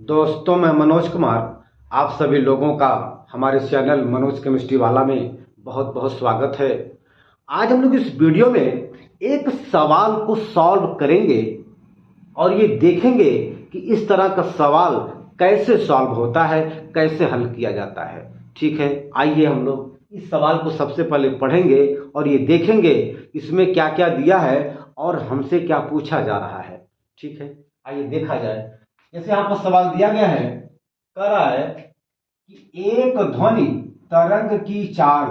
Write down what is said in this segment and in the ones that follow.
दोस्तों, मैं मनोज कुमार आप सभी लोगों का हमारे चैनल मनोज केमिस्ट्री वाला में बहुत बहुत स्वागत है। आज हम लोग इस वीडियो में एक सवाल को सॉल्व करेंगे और ये देखेंगे कि इस तरह का सवाल कैसे सॉल्व होता है, कैसे हल किया जाता है। ठीक है, आइए हम लोग इस सवाल को सबसे पहले पढ़ेंगे और ये देखेंगे इसमें क्या क्या दिया है और हमसे क्या पूछा जा रहा है। ठीक है, आइए देखा जाए। जैसे यहाँ पर सवाल दिया गया है, कह रहा है कि एक ध्वनि तरंग की चाल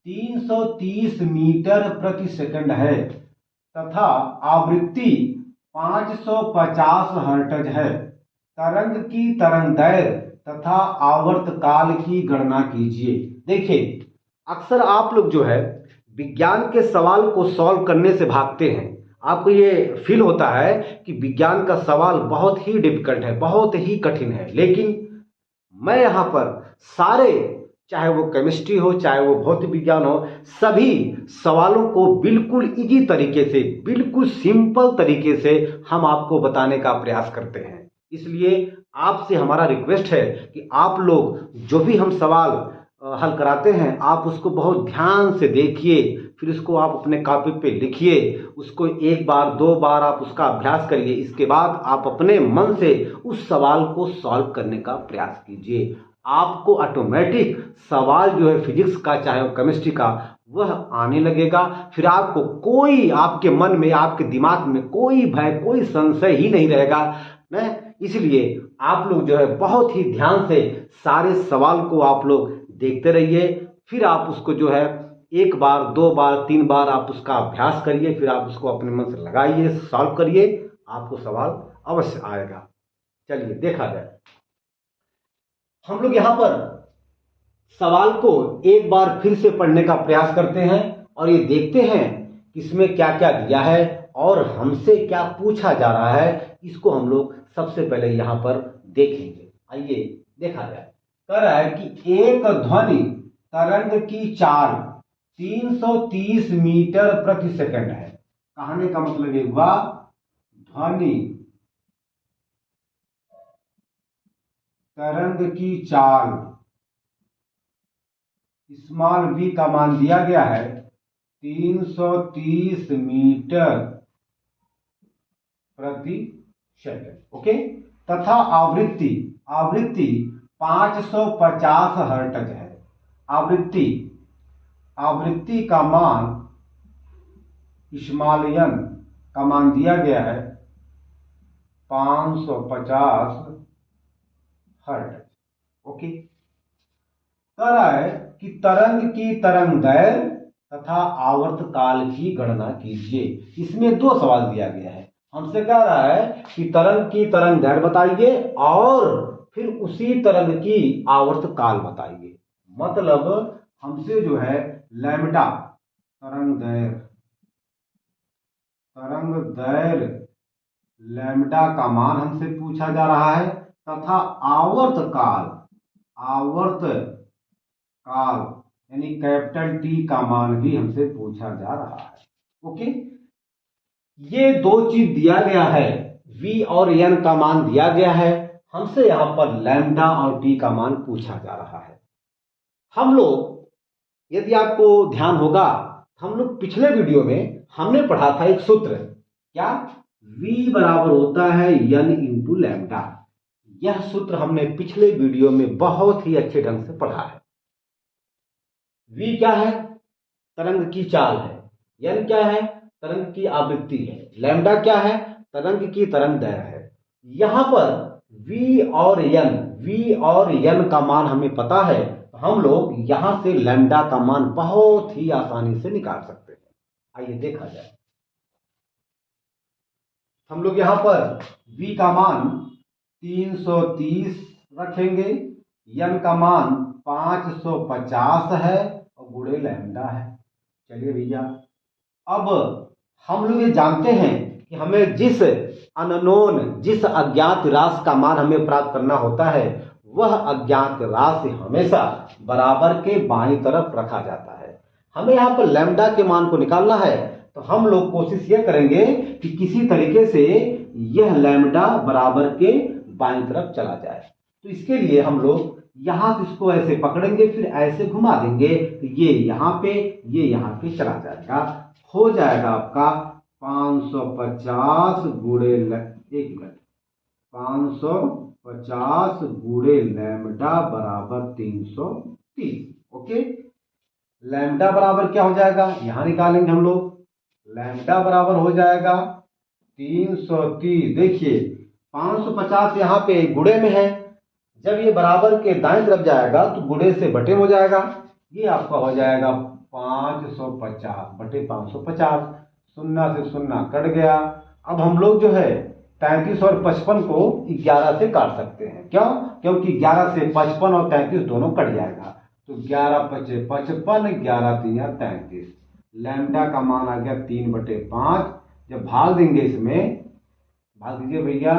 330 मीटर प्रति सेकंड है तथा आवृत्ति 550 हर्ट्ज है। तरंग की तरंगदैर्घ्य तथा आवर्त काल की गणना कीजिए। देखिए, अक्सर आप लोग जो है विज्ञान के सवाल को सॉल्व करने से भागते हैं। आपको ये फील होता है कि विज्ञान का सवाल बहुत ही डिफिकल्ट है, बहुत ही कठिन है, लेकिन मैं यहाँ पर सारे, चाहे वो केमिस्ट्री हो, चाहे वो भौतिक विज्ञान हो, सभी सवालों को बिल्कुल इजी तरीके से, बिल्कुल सिंपल तरीके से हम आपको बताने का प्रयास करते हैं। इसलिए आपसे हमारा रिक्वेस्ट है कि आप लोग जो भी हम सवाल हल कराते हैं, आप उसको बहुत ध्यान से देखिए, फिर उसको आप अपने कॉपी पे लिखिए, उसको एक बार दो बार आप उसका अभ्यास करिए। इसके बाद आप अपने मन से उस सवाल को सॉल्व करने का प्रयास कीजिए। आपको ऑटोमेटिक सवाल जो है फिजिक्स का, चाहे वो केमिस्ट्री का, वह आने लगेगा। फिर आपको कोई, आपके मन में, आपके दिमाग में कोई भय, कोई संशय ही नहीं रहेगा ना। इसलिए आप लोग जो है बहुत ही ध्यान से सारे सवाल को आप लोग देखते रहिए, फिर आप उसको जो है एक बार, दो बार, तीन बार आप उसका अभ्यास करिए, फिर आप उसको अपने मन से लगाइए, सॉल्व करिए, आपको सवाल अवश्य आएगा। चलिए देखा जाए। हम लोग यहाँ पर सवाल को एक बार फिर से पढ़ने का प्रयास करते हैं और ये देखते हैं कि इसमें क्या क्या दिया है और हमसे क्या पूछा जा रहा है। इसको हम लोग सबसे पहले यहाँ पर देखेंगे। आइए देखा जाए। कह रहा है कि एक ध्वनि तरंग की चाल 330 मीटर प्रति सेकंड है। कहने का मतलब ये हुआ, ध्वनि तरंग की चाल स्मॉल v का मान दिया गया है 330 मीटर प्रति सेकंड। ओके, तथा आवृत्ति 550 हर्ट्ज है। आवृत्ति का मान, स्मॉल n का मान दिया गया है 550 हर्ट्ज। ओके, कह रहा है कि तरंग की तरंगदैर्घ्य तथा आवर्त काल की गणना कीजिए। इसमें दो सवाल दिया गया है। हमसे कह रहा है कि तरंग की तरंगदैर्घ्य बताइए और फिर उसी तरंग की आवर्त काल बताइए। मतलब हमसे जो है लैम्डा, तरंगदैर्घ्य लैम्डा का मान हमसे पूछा जा रहा है तथा आवर्त काल यानी कैपिटल टी का मान भी हमसे पूछा जा रहा है। ओके, ये दो चीज दिया गया है, v और n का मान दिया गया है। हमसे यहां पर लैम्डा और t का मान पूछा जा रहा है। हम लोग, यदि आपको ध्यान होगा, हम लोग पिछले वीडियो में हमने पढ़ा था एक सूत्र, क्या, v बराबर होता है n इंटू लैम्डा। यह सूत्र हमने पिछले वीडियो में बहुत ही अच्छे ढंग से पढ़ा है। v क्या है, तरंग की चाल है, n क्या है, तरंग की आवृत्ति है, लैम्डा क्या है, तरंग की तरंगदैर्घ्य है। यहां पर v और n का मान हमें पता है, तो हम लोग यहां से लैम्डा का मान बहुत ही आसानी से निकाल सकते हैं। आइए देखा जाए। हम लोग यहां पर v का मान 330 रखेंगे, n का मान 550 है और गुणे लैम्डा है। चलिए भैया, अब हम लोग ये जानते हैं कि हमें जिस अज्ञात राशि का मान हमें प्राप्त करना होता है, वह अज्ञात राशि हमेशा बराबर के बाईं तरफ रखा जाता है। हमें यहाँ पर लैम्डा के मान को निकालना है, तो हम लोग कोशिश यह करेंगे कि किसी तरीके से यह लैम्डा बराबर के बाईं तरफ चला जाए। तो इसके लिए हम लोग यहां से इसको ऐसे पकड़ेंगे, फिर ऐसे घुमा देंगे, तो ये यहाँ पे चला जाएगा। हो जाएगा आपका 550 गुणे 550 गुणे लैम्डा बराबर 330। ओके, लैम्डा बराबर क्या हो जाएगा, यहां निकालेंगे हम लोग। लैम्डा बराबर हो जाएगा 330। देखिए 550 यहाँ पे गुणे में है, जब ये बराबर के दाएं तरफ जाएगा तो गुणे से बटे में हो जाएगा। ये आपका हो जाएगा 550 बटे 550, शून्य से शून्य कट गया। अब हम लोग जो है 33 और 55 को 11 से काट सकते हैं। क्यों? क्योंकि 11 से 55 और 33 दोनों कट जाएगा। तो 11 पचे 55, 11 तीन 33। लैम्डा का मान आ गया 3/5। जब भाग देंगे इसमें, भाग दीजिए भैया,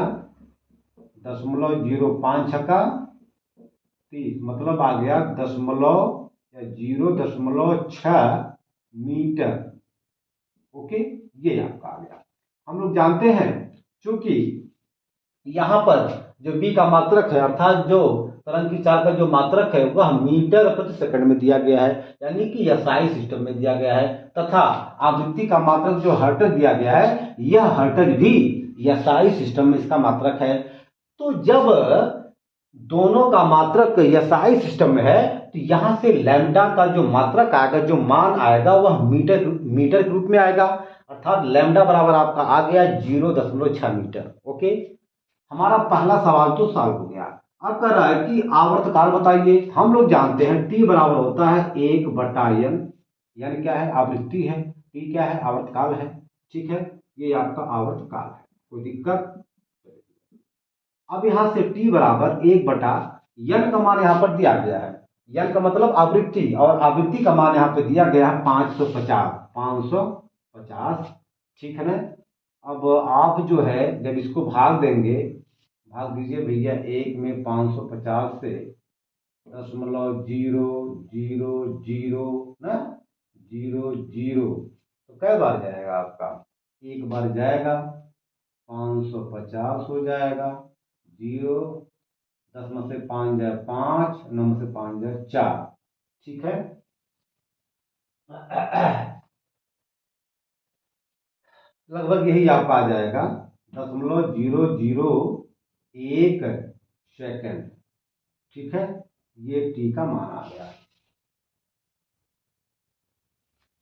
0.05 छक्का 30, मतलब आ गया 0.6 मीटर। ओके, ये आपका आ गया। हम लोग जानते हैं चूंकि यहां पर जो बी का मात्रक है, अर्थात जो तरंग की चाल का जो मात्रक है वह मीटर प्रति सेकंड में दिया गया है, यानी कि एसआई सिस्टम में दिया गया है, तथा आवृत्ति का मात्रक जो हर्ट्ज दिया गया है, यह हर्ट्ज भी एसआई सिस्टम में इसका मात्रक है। तो जब दोनों का मात्रक एसआई सिस्टम में है, तो यहां से लैम्डा का जो मात्रक आएगा, जो मान आएगा, वह मीटर के रूप में आएगा। अर्थात लैम्डा बराबर आपका आ गया 0.6 मीटर। ओके, हमारा पहला सवाल तो सॉल्व हो गया। अब कह रहा है कि आवर्तकाल बताइए। हम लोग जानते हैं टी बराबर होता है 1/n, यानी क्या है, आवृत्ति है। टी क्या है, आवर्तकाल है। ठीक है, ये आपका आवर्तकाल है, कोई दिक्कत। अब यहां से टी बराबर 1/n का मान यहां पर दिया गया है। n का मतलब आवृत्ति, और आवृत्ति का मान यहां पे दिया गया है 550। ठीक है ना। अब आप जो है जब इसको भाग देंगे, भाग दीजिए भैया, 1 में 550 से 0.000 ना 00, तो कै बार जाएगा आपका, एक बार जाएगा, 550 हो जाएगा। 0, 10 में से 5 जाए 5, 9 में से 5 जाए 4। ठीक है, लगभग यही आपका आ जाएगा 0.001 सेकेंड। ठीक है, ये टी का मान आ गया।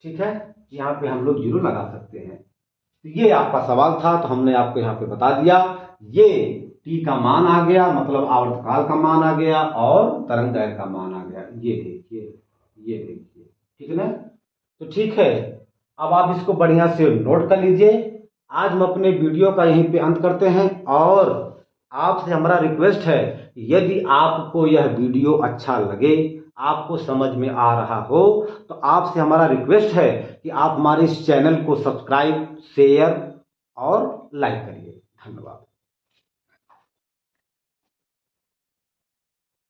ठीक है, यहाँ पे हम लोग 0 लगा सकते हैं। तो ये आपका सवाल था, तो हमने आपको यहाँ पे बता दिया। ये टी का मान आ गया, मतलब आवर्तकाल का मान आ गया, और तरंग दैर्घ्य का मान आ गया। ये देखिए, ये देखिए। ठीक है ना। तो ठीक है, अब आप इसको बढ़िया से नोट कर लीजिए। आज हम अपने वीडियो का यहीं पे अंत करते हैं, और आपसे हमारा रिक्वेस्ट है, यदि आपको यह वीडियो अच्छा लगे, आपको समझ में आ रहा हो, तो आपसे हमारा रिक्वेस्ट है कि आप हमारे इस चैनल को सब्सक्राइब, शेयर और लाइक करिए। धन्यवाद।